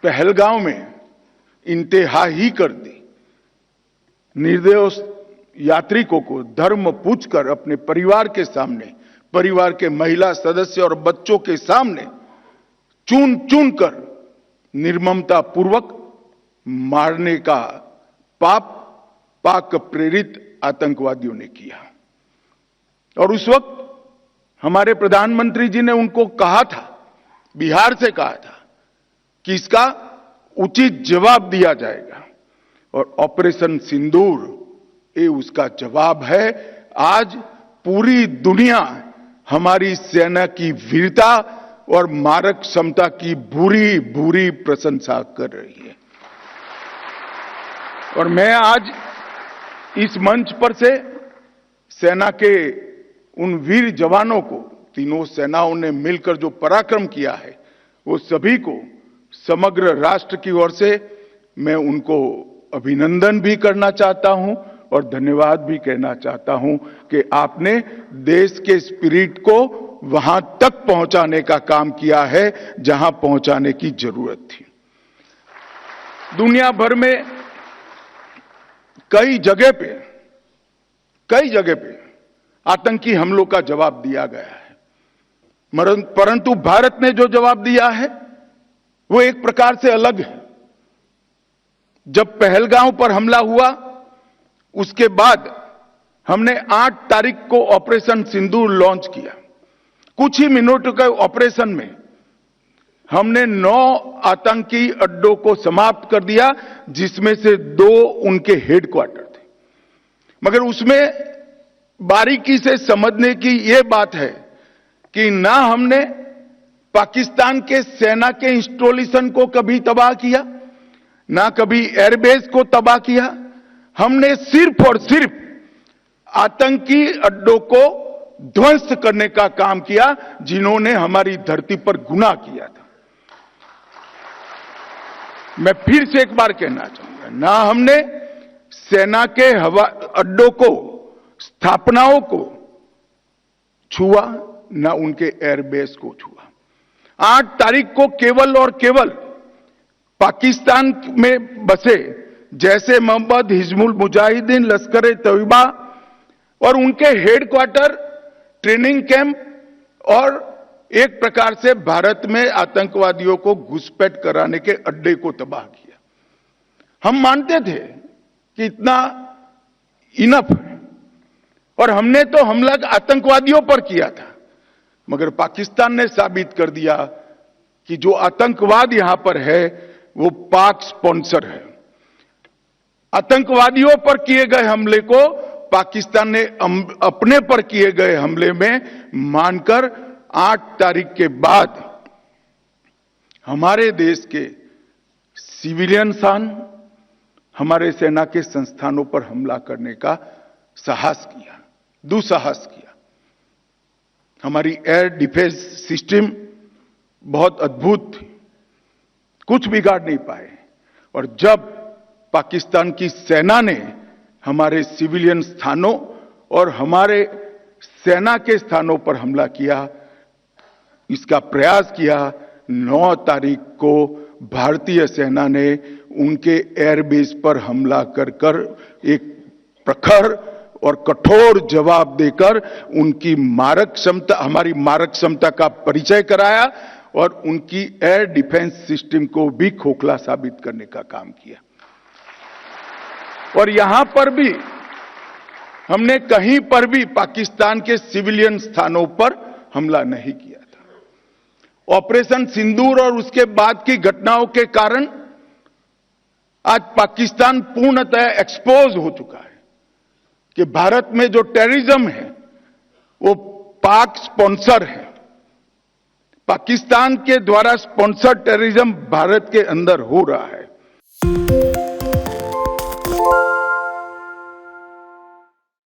पहलगांव में इंतहा ही कर दी। निर्दोष यात्रिकों को धर्म पूछकर अपने परिवार के सामने, परिवार के महिला सदस्य और बच्चों के सामने चुन चुन कर निर्ममता पूर्वक मारने का पाप पाक प्रेरित आतंकवादियों ने किया। और उस वक्त हमारे प्रधानमंत्री जी ने उनको कहा था, बिहार से कहा था कि इसका उचित जवाब दिया जाएगा, और ऑपरेशन सिंदूर ये उसका जवाब है। आज पूरी दुनिया हमारी सेना की वीरता और मारक क्षमता की भूरी भूरी प्रशंसा कर रही है। और मैं आज इस मंच पर से सेना के उन वीर जवानों को, तीनों सेनाओं ने मिलकर जो पराक्रम किया है, वो सभी को समग्र राष्ट्र की ओर से मैं उनको अभिनंदन भी करना चाहता हूं और धन्यवाद भी कहना चाहता हूं कि आपने देश के स्पिरिट को वहां तक पहुंचाने का काम किया है जहां पहुंचाने की जरूरत थी। दुनिया भर में कई जगह पे आतंकी हमलों का जवाब दिया गया है, परंतु भारत ने जो जवाब दिया है वो एक प्रकार से अलग है। जब पहलगांव पर हमला हुआ, उसके बाद हमने 8 तारीख को ऑपरेशन सिंदूर लॉन्च किया। कुछ ही मिनटों के ऑपरेशन में हमने 9 आतंकी अड्डों को समाप्त कर दिया, जिसमें से 2 उनके हेडक्वार्टर थे। मगर उसमें बारीकी से समझने की यह बात है कि ना हमने पाकिस्तान के सेना के इंस्टॉलेशन को कभी तबाह किया, ना कभी एयरबेस को तबाह किया। हमने सिर्फ और सिर्फ आतंकी अड्डों को ध्वंस करने का काम किया, जिन्होंने हमारी धरती पर गुनाह किया था। मैं फिर से एक बार कहना चाहूंगा, ना हमने सेना के हवा अड्डों को, स्थापनाओं को छुआ, ना उनके एयरबेस को छुआ। 8 तारीख को केवल और केवल पाकिस्तान में बसे जैसे मोहम्मद, हिजबुल मुजाहिदीन, लश्कर ए तैयबा और उनके हेडक्वार्टर, ट्रेनिंग कैंप और एक प्रकार से भारत में आतंकवादियों को घुसपैठ कराने के अड्डे को तबाह किया। हम मानते थे कि इतना इनफ है, और हमने तो हमला आतंकवादियों पर किया था, मगर पाकिस्तान ने साबित कर दिया कि जो आतंकवाद यहां पर है वो पाक स्पॉन्सर है। आतंकवादियों पर किए गए हमले को पाकिस्तान ने अपने पर किए गए हमले में मानकर 8 तारीख के बाद हमारे देश के सिविलियन स्थान, हमारे सेना के संस्थानों पर हमला करने का साहस किया, दुस्साहस किया। हमारी एयर डिफेंस सिस्टम बहुत अद्भुत थी, कुछ बिगाड़ नहीं पाए। और जब पाकिस्तान की सेना ने हमारे सिविलियन स्थानों और हमारे सेना के स्थानों पर हमला किया, इसका प्रयास किया, 9 तारीख को भारतीय सेना ने उनके एयरबेस पर हमला कर एक प्रखर और कठोर जवाब देकर उनकी मारक क्षमता, हमारी मारक क्षमता का परिचय कराया और उनकी एयर डिफेंस सिस्टम को भी खोखला साबित करने का काम किया। और यहां पर भी हमने कहीं पर भी पाकिस्तान के सिविलियन स्थानों पर हमला नहीं किया था। ऑपरेशन सिंदूर और उसके बाद की घटनाओं के कारण आज पाकिस्तान पूर्णतः एक्सपोज हो चुका है कि भारत में जो टेररिज्म है वो पाक स्पॉन्सर है। पाकिस्तान के द्वारा स्पॉन्सर टेररिज्म भारत के अंदर हो रहा है।